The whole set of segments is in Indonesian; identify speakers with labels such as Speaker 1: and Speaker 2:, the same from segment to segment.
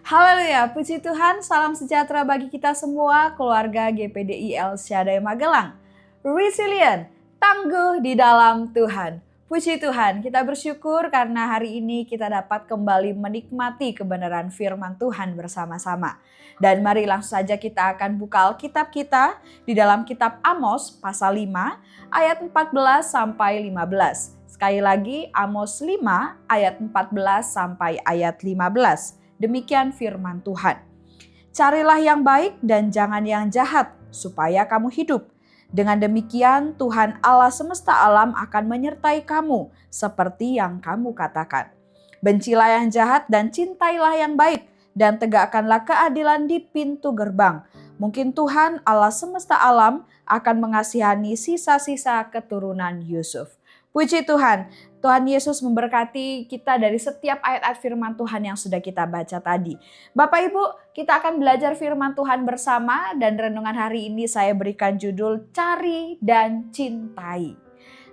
Speaker 1: Haleluya, puji Tuhan, salam sejahtera bagi kita semua, keluarga GPDI El Shaddai Magelang. Resilient, tangguh di dalam Tuhan. Puji Tuhan, kita bersyukur karena hari ini kita dapat kembali menikmati kebenaran firman Tuhan bersama-sama. Dan mari langsung saja kita akan buka Alkitab kita di dalam kitab Amos pasal 5 ayat 14 sampai 15. Sekali lagi Amos 5 ayat 14 sampai ayat 15. Demikian firman Tuhan. Carilah yang baik dan jangan yang jahat, supaya kamu hidup. Dengan demikian Tuhan Allah semesta alam akan menyertai kamu, seperti yang kamu katakan. Bencilah yang jahat dan cintailah yang baik, dan tegakkanlah keadilan di pintu gerbang. Mungkin Tuhan Allah semesta alam akan mengasihani sisa-sisa keturunan Yusuf. Puji Tuhan, Tuhan Yesus memberkati kita dari setiap ayat-ayat firman Tuhan yang sudah kita baca tadi. Bapak Ibu, kita akan belajar firman Tuhan bersama dan renungan hari ini saya berikan judul Cari dan Cintai.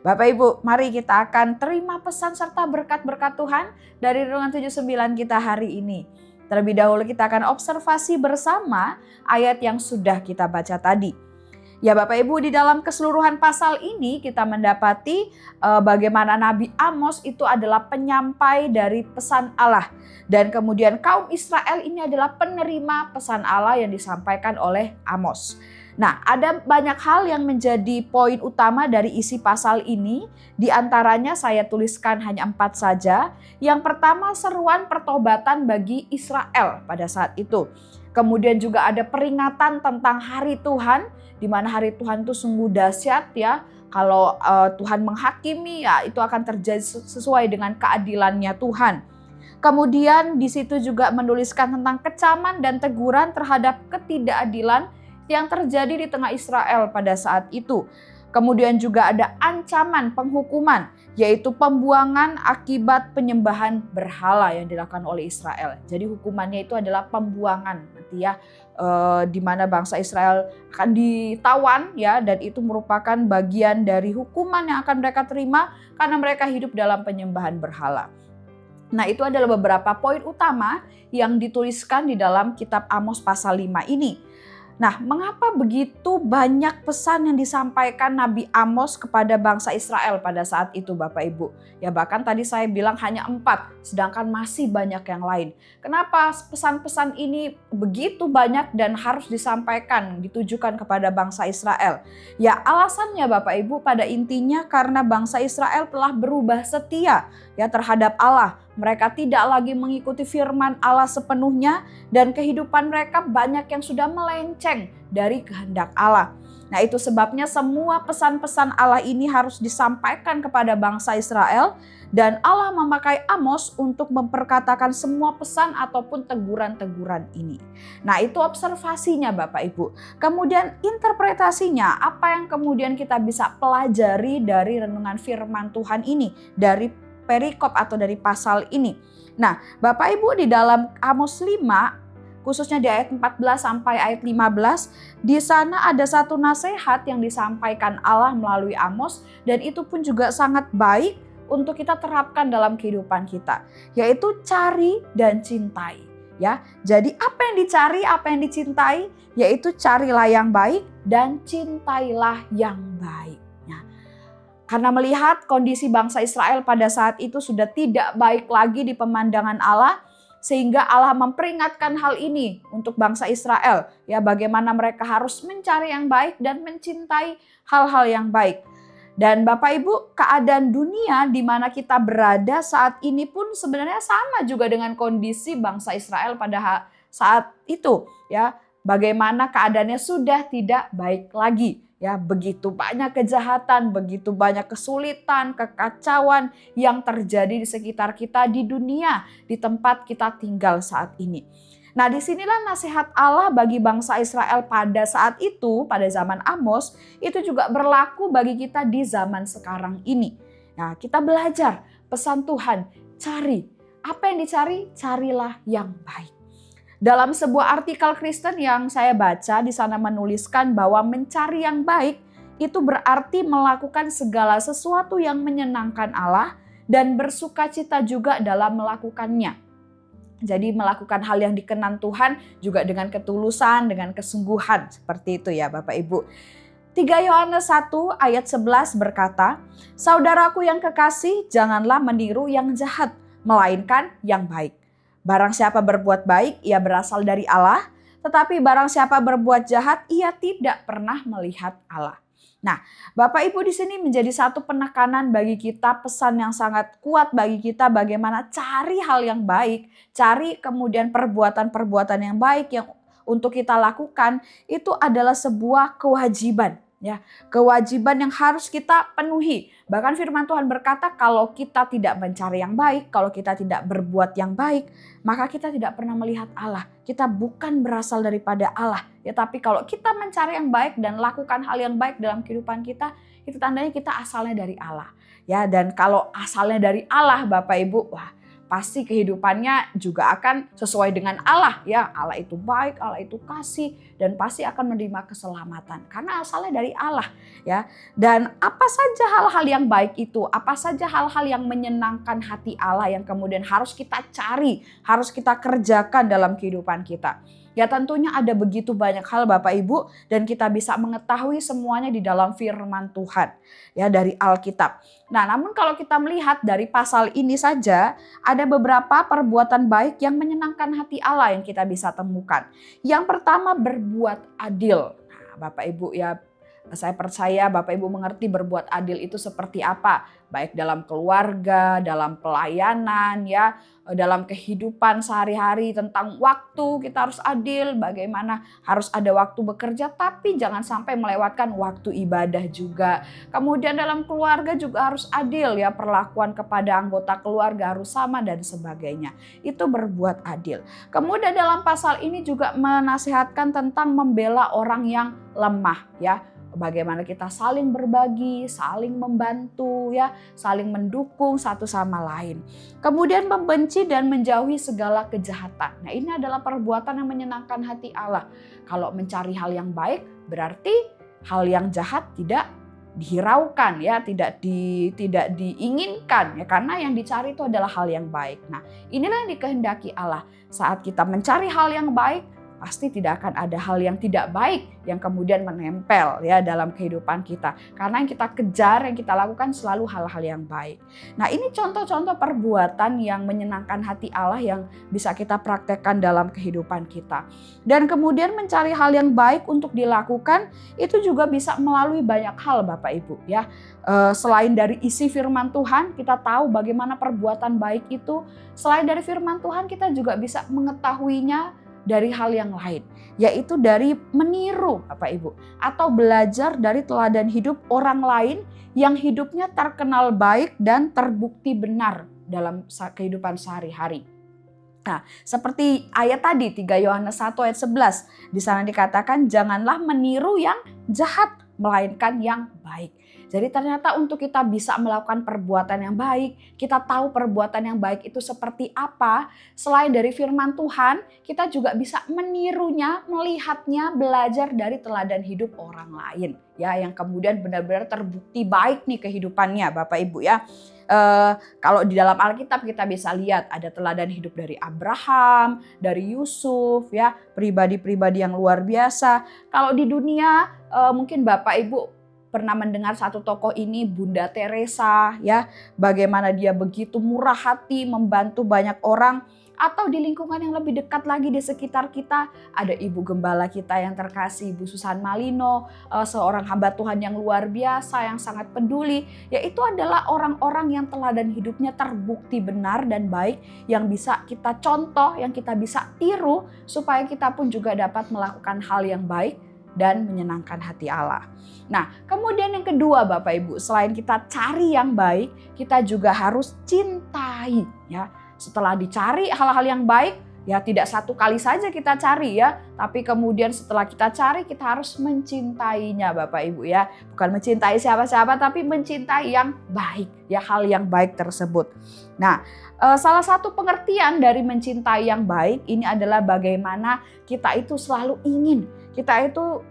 Speaker 1: Bapak Ibu, mari kita akan terima pesan serta berkat-berkat Tuhan dari renungan 79 kita hari ini. Terlebih dahulu kita akan observasi bersama ayat yang sudah kita baca tadi. Ya Bapak Ibu, di dalam keseluruhan pasal ini kita mendapati bagaimana Nabi Amos itu adalah penyampai dari pesan Allah. Dan kemudian kaum Israel ini adalah penerima pesan Allah yang disampaikan oleh Amos. Nah, ada banyak hal yang menjadi poin utama dari isi pasal ini. Di antaranya saya tuliskan hanya 4 saja. Yang pertama, seruan pertobatan bagi Israel pada saat itu. Kemudian juga ada peringatan tentang hari Tuhan, di mana hari Tuhan itu sungguh dahsyat ya. Kalau Tuhan menghakimi ya itu akan terjadi sesuai dengan keadilannya Tuhan. Kemudian di situ juga menuliskan tentang kecaman dan teguran terhadap ketidakadilan yang terjadi di tengah Israel pada saat itu. Kemudian juga ada ancaman penghukuman, yaitu pembuangan akibat penyembahan berhala yang dilakukan oleh Israel. Jadi hukumannya itu adalah pembuangan nanti ya, di mana bangsa Israel akan ditawan ya, dan itu merupakan bagian dari hukuman yang akan mereka terima karena mereka hidup dalam penyembahan berhala. Nah, itu adalah beberapa poin utama yang dituliskan di dalam kitab Amos pasal 5 ini. Nah, mengapa begitu banyak pesan yang disampaikan Nabi Amos kepada bangsa Israel pada saat itu Bapak Ibu? Ya bahkan tadi saya bilang hanya 4, sedangkan masih banyak yang lain. Kenapa pesan-pesan ini begitu banyak dan harus disampaikan, ditujukan kepada bangsa Israel? Ya alasannya Bapak Ibu pada intinya karena bangsa Israel telah berubah setia ya terhadap Allah. Mereka tidak lagi mengikuti firman Allah sepenuhnya dan kehidupan mereka banyak yang sudah melenceng dari kehendak Allah. Nah, itu sebabnya semua pesan-pesan Allah ini harus disampaikan kepada bangsa Israel dan Allah memakai Amos untuk memperkatakan semua pesan ataupun teguran-teguran ini. Nah, itu observasinya Bapak Ibu. Kemudian interpretasinya, apa yang kemudian kita bisa pelajari dari renungan firman Tuhan ini, dari perikop atau dari pasal ini. Nah, Bapak Ibu di dalam Amos 5, khususnya di ayat 14 sampai ayat 15, di sana ada satu nasihat yang disampaikan Allah melalui Amos dan itu pun juga sangat baik untuk kita terapkan dalam kehidupan kita, yaitu cari dan cintai. Ya, jadi apa yang dicari, apa yang dicintai, yaitu carilah yang baik dan cintailah yang baik. Karena melihat kondisi bangsa Israel pada saat itu sudah tidak baik lagi di pemandangan Allah, sehingga Allah memperingatkan hal ini untuk bangsa Israel. Ya, bagaimana mereka harus mencari yang baik dan mencintai hal-hal yang baik. Dan Bapak Ibu, keadaan dunia di mana kita berada saat ini pun sebenarnya sama juga dengan kondisi bangsa Israel pada saat itu. Ya, bagaimana keadaannya sudah tidak baik lagi. Ya, begitu banyak kejahatan, begitu banyak kesulitan, kekacauan yang terjadi di sekitar kita di dunia, di tempat kita tinggal saat ini. Nah, disinilah nasihat Allah bagi bangsa Israel pada saat itu, pada zaman Amos, itu juga berlaku bagi kita di zaman sekarang ini. Nah, kita belajar pesan Tuhan, cari. Apa yang dicari? Carilah yang baik. Dalam sebuah artikel Kristen yang saya baca, di sana menuliskan bahwa mencari yang baik itu berarti melakukan segala sesuatu yang menyenangkan Allah dan bersukacita juga dalam melakukannya. Jadi melakukan hal yang dikenan Tuhan juga dengan ketulusan, dengan kesungguhan. Seperti itu ya Bapak Ibu. 3 Yohanes 1 ayat 11 berkata, "Saudaraku yang kekasih, janganlah meniru yang jahat, melainkan yang baik. Barang siapa berbuat baik, ia berasal dari Allah. Tetapi barang siapa berbuat jahat, ia tidak pernah melihat Allah." Nah, Bapak Ibu di sini menjadi satu penekanan bagi kita, pesan yang sangat kuat bagi kita bagaimana cari hal yang baik, cari kemudian perbuatan-perbuatan yang baik yang untuk kita lakukan itu adalah sebuah kewajiban. Ya, kewajiban yang harus kita penuhi. Bahkan firman Tuhan berkata kalau kita tidak mencari yang baik, kalau kita tidak berbuat yang baik, maka kita tidak pernah melihat Allah. Kita bukan berasal daripada Allah. Ya, tapi kalau kita mencari yang baik dan lakukan hal yang baik dalam kehidupan kita, itu tandanya kita asalnya dari Allah. Ya, dan kalau asalnya dari Allah, Bapak Ibu, wah, pasti kehidupannya juga akan sesuai dengan Allah ya. Allah itu baik, Allah itu kasih dan pasti akan menerima keselamatan karena asalnya dari Allah ya. Dan apa saja hal-hal yang baik itu, apa saja hal-hal yang menyenangkan hati Allah yang kemudian harus kita cari, harus kita kerjakan dalam kehidupan kita. Ya tentunya ada begitu banyak hal Bapak Ibu dan kita bisa mengetahui semuanya di dalam firman Tuhan ya dari Alkitab. Nah namun kalau kita melihat dari pasal ini saja ada beberapa perbuatan baik yang menyenangkan hati Allah yang kita bisa temukan. Yang pertama berbuat adil. Nah, Bapak Ibu ya, saya percaya Bapak Ibu mengerti berbuat adil itu seperti apa. Baik dalam keluarga, dalam pelayanan ya, dalam kehidupan sehari-hari tentang waktu kita harus adil. Bagaimana harus ada waktu bekerja tapi jangan sampai melewatkan waktu ibadah juga. Kemudian dalam keluarga juga harus adil ya, perlakuan kepada anggota keluarga harus sama dan sebagainya. Itu berbuat adil. Kemudian dalam pasal ini juga menasihatkan tentang membela orang yang lemah ya. Bagaimana kita saling berbagi, saling membantu ya, saling mendukung satu sama lain. Kemudian membenci dan menjauhi segala kejahatan. Nah, ini adalah perbuatan yang menyenangkan hati Allah. Kalau mencari hal yang baik berarti hal yang jahat tidak dihiraukan ya, tidak diinginkan ya, karena yang dicari itu adalah hal yang baik. Nah, inilah yang dikehendaki Allah. Saat kita mencari hal yang baik, pasti tidak akan ada hal yang tidak baik yang kemudian menempel ya dalam kehidupan kita. Karena yang kita kejar, yang kita lakukan selalu hal-hal yang baik. Nah, ini contoh-contoh perbuatan yang menyenangkan hati Allah yang bisa kita praktekkan dalam kehidupan kita. Dan kemudian mencari hal yang baik untuk dilakukan itu juga bisa melalui banyak hal Bapak Ibu ya. Selain dari isi firman Tuhan, kita tahu bagaimana perbuatan baik itu. Selain dari firman Tuhan, kita juga bisa mengetahuinya dari hal yang lain, yaitu dari meniru Bapak Ibu atau belajar dari teladan hidup orang lain yang hidupnya terkenal baik dan terbukti benar dalam kehidupan sehari-hari. Nah, seperti ayat tadi 3 Yohanes 1 ayat 11, di sana dikatakan janganlah meniru yang jahat melainkan yang baik. Jadi ternyata untuk kita bisa melakukan perbuatan yang baik, kita tahu perbuatan yang baik itu seperti apa. Selain dari firman Tuhan, kita juga bisa menirunya, melihatnya, belajar dari teladan hidup orang lain. Ya, yang kemudian benar-benar terbukti baik nih kehidupannya Bapak Ibu ya. Kalau di dalam Alkitab kita bisa lihat ada teladan hidup dari Abraham, dari Yusuf ya, pribadi-pribadi yang luar biasa. Kalau di dunia mungkin Bapak Ibu pernah mendengar satu tokoh ini, Bunda Teresa ya, bagaimana dia begitu murah hati membantu banyak orang. Atau di lingkungan yang lebih dekat lagi di sekitar kita, ada Ibu Gembala kita yang terkasih, Ibu Susan Malino, seorang hamba Tuhan yang luar biasa, yang sangat peduli. Yaitu adalah orang-orang yang teladan hidupnya terbukti benar dan baik, yang bisa kita contoh, yang kita bisa tiru, supaya kita pun juga dapat melakukan hal yang baik dan menyenangkan hati Allah. Nah, kemudian yang kedua Bapak Ibu, selain kita cari yang baik, kita juga harus cintai ya. Setelah dicari hal-hal yang baik, ya tidak satu kali saja kita cari ya, tapi kemudian setelah kita cari kita harus mencintainya Bapak Ibu ya. Bukan mencintai siapa-siapa tapi mencintai yang baik ya, hal yang baik tersebut. Nah, salah satu pengertian dari mencintai yang baik ini adalah bagaimana kita itu selalu ingin, kita itu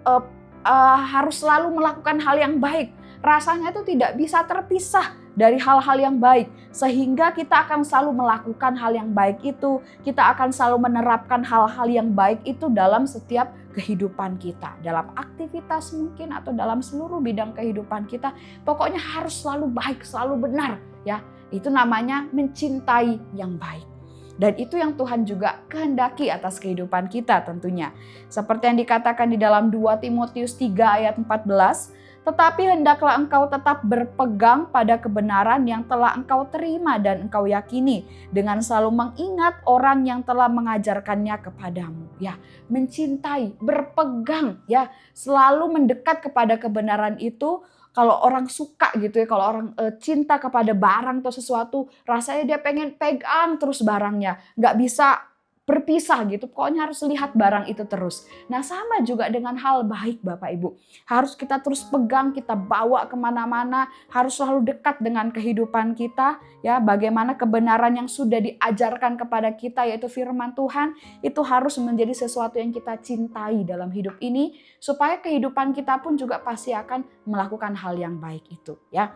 Speaker 1: harus selalu melakukan hal yang baik. Rasanya itu tidak bisa terpisah dari hal-hal yang baik. Sehingga kita akan selalu melakukan hal yang baik itu. Kita akan selalu menerapkan hal-hal yang baik itu dalam setiap kehidupan kita. Dalam aktivitas mungkin atau dalam seluruh bidang kehidupan kita. Pokoknya harus selalu baik, selalu benar. Ya, itu namanya mencintai yang baik. Dan itu yang Tuhan juga kehendaki atas kehidupan kita tentunya. Seperti yang dikatakan di dalam 2 Timotius 3 ayat 14. Tetapi hendaklah engkau tetap berpegang pada kebenaran yang telah engkau terima dan engkau yakini. Dengan selalu mengingat orang yang telah mengajarkannya kepadamu. Ya, mencintai, berpegang, ya, selalu mendekat kepada kebenaran itu. Kalau orang suka gitu ya, kalau orang cinta kepada barang atau sesuatu, rasanya dia pengen pegang terus barangnya. Nggak bisa berpisah gitu, pokoknya harus lihat barang itu terus. Nah sama juga dengan hal baik Bapak Ibu. Harus kita terus pegang, kita bawa kemana-mana, harus selalu dekat dengan kehidupan kita. Ya, bagaimana kebenaran yang sudah diajarkan kepada kita yaitu firman Tuhan, itu harus menjadi sesuatu yang kita cintai dalam hidup ini. Supaya kehidupan kita pun juga pasti akan melakukan hal yang baik itu. Ya.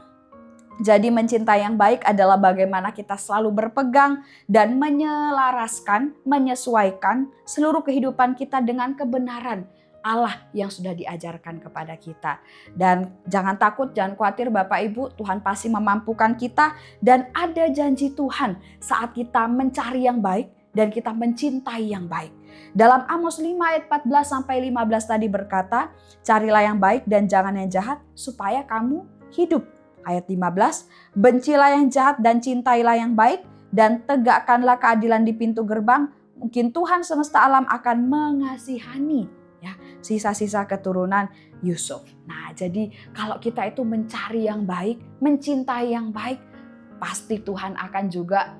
Speaker 1: Jadi mencintai yang baik adalah bagaimana kita selalu berpegang dan menyelaraskan, menyesuaikan seluruh kehidupan kita dengan kebenaran Allah yang sudah diajarkan kepada kita. Dan jangan takut, jangan khawatir Bapak Ibu, Tuhan pasti memampukan kita dan ada janji Tuhan saat kita mencari yang baik dan kita mencintai yang baik. Dalam Amos 5 ayat 14-15 tadi berkata, carilah yang baik dan jangan yang jahat supaya kamu hidup. Ayat 15, bencilah yang jahat dan cintailah yang baik dan tegakkanlah keadilan di pintu gerbang. Mungkin Tuhan semesta alam akan mengasihani ya sisa-sisa keturunan Yusuf. Nah, jadi kalau kita itu mencari yang baik, mencintai yang baik, pasti Tuhan akan juga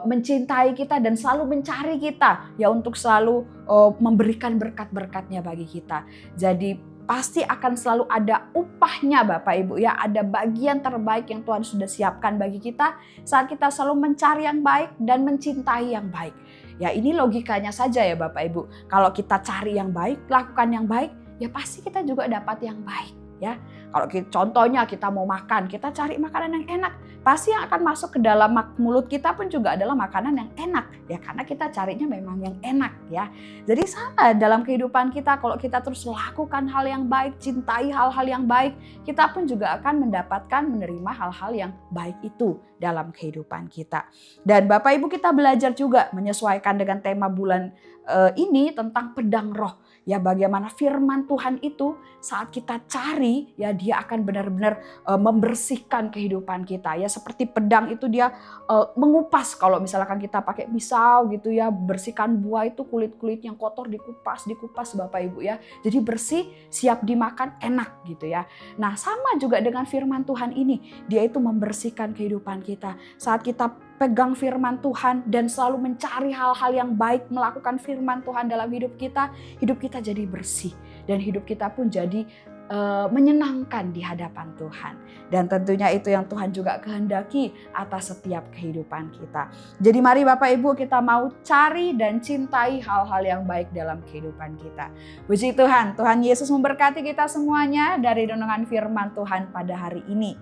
Speaker 1: mencintai kita dan selalu mencari kita ya untuk selalu memberikan berkat-berkatnya bagi kita. Jadi pasti akan selalu ada upahnya Bapak Ibu ya, ada bagian terbaik yang Tuhan sudah siapkan bagi kita saat kita selalu mencari yang baik dan mencintai yang baik. Ya ini logikanya saja ya Bapak Ibu. Kalau kita cari yang baik, lakukan yang baik, ya pasti kita juga dapat yang baik ya. Kalau contohnya kita mau makan, kita cari makanan yang enak, pasti yang akan masuk ke dalam mulut kita pun juga adalah makanan yang enak ya, karena kita carinya memang yang enak ya. Jadi sama dalam kehidupan kita, kalau kita terus lakukan hal yang baik, cintai hal-hal yang baik, kita pun juga akan mendapatkan, menerima hal-hal yang baik itu dalam kehidupan kita. Dan Bapak Ibu kita belajar juga menyesuaikan dengan tema bulan ini tentang pedang roh. Ya bagaimana firman Tuhan itu saat kita cari ya dia akan benar-benar membersihkan kehidupan kita ya, seperti pedang itu dia mengupas. Kalau misalkan kita pakai pisau gitu ya, bersihkan buah itu kulit-kulit yang kotor dikupas Bapak Ibu ya. Jadi bersih, siap dimakan, enak gitu ya. Nah sama juga dengan firman Tuhan ini, dia itu membersihkan kehidupan kita. Saat kita pegang firman Tuhan dan selalu mencari hal-hal yang baik, melakukan firman Tuhan dalam hidup kita jadi bersih dan hidup kita pun jadi menyenangkan di hadapan Tuhan. Dan tentunya itu yang Tuhan juga kehendaki atas setiap kehidupan kita. Jadi mari Bapak Ibu kita mau cari dan cintai hal-hal yang baik dalam kehidupan kita. Puji Tuhan, Tuhan Yesus memberkati kita semuanya dari renungan firman Tuhan pada hari ini.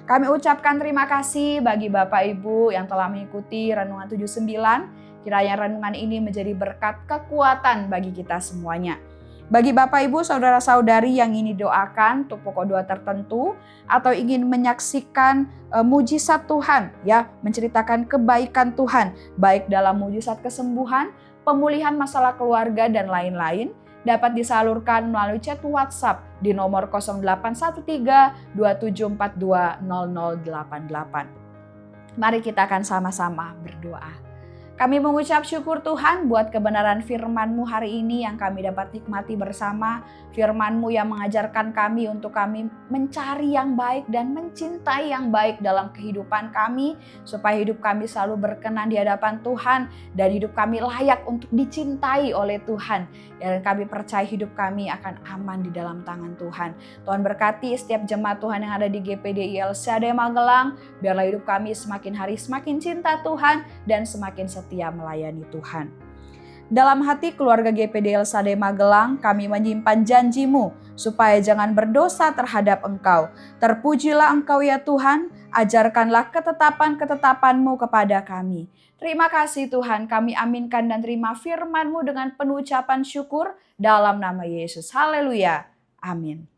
Speaker 1: Kami ucapkan terima kasih bagi Bapak Ibu yang telah mengikuti Renungan 79. Kiranya renungan ini menjadi berkat kekuatan bagi kita semuanya. Bagi Bapak Ibu, saudara-saudari yang ingin doakan untuk pokok doa tertentu atau ingin menyaksikan mujizat Tuhan, ya, menceritakan kebaikan Tuhan, baik dalam mujizat kesembuhan, pemulihan masalah keluarga dan lain-lain, dapat disalurkan melalui chat WhatsApp di nomor 0813 2742 0088. Mari kita akan sama-sama berdoa. Kami mengucap syukur Tuhan buat kebenaran firman-Mu hari ini yang kami dapat nikmati bersama. Firman-Mu yang mengajarkan kami untuk kami mencari yang baik dan mencintai yang baik dalam kehidupan kami. Supaya hidup kami selalu berkenan di hadapan Tuhan dan hidup kami layak untuk dicintai oleh Tuhan. Dan kami percaya hidup kami akan aman di dalam tangan Tuhan. Tuhan berkati setiap jemaat Tuhan yang ada di GPDI El Shaddai Magelang. Biarlah hidup kami semakin hari semakin cinta Tuhan dan semakin setia melayani Tuhan. Dalam hati keluarga GPD El Shaddai Magelang, kami menyimpan janji-Mu supaya jangan berdosa terhadap Engkau. Terpujilah Engkau ya Tuhan, ajarkanlah ketetapan-ketetapan-Mu kepada kami. Terima kasih Tuhan, kami aminkan dan terima firman-Mu dengan penuh ucapan syukur dalam nama Yesus. Haleluya. Amin.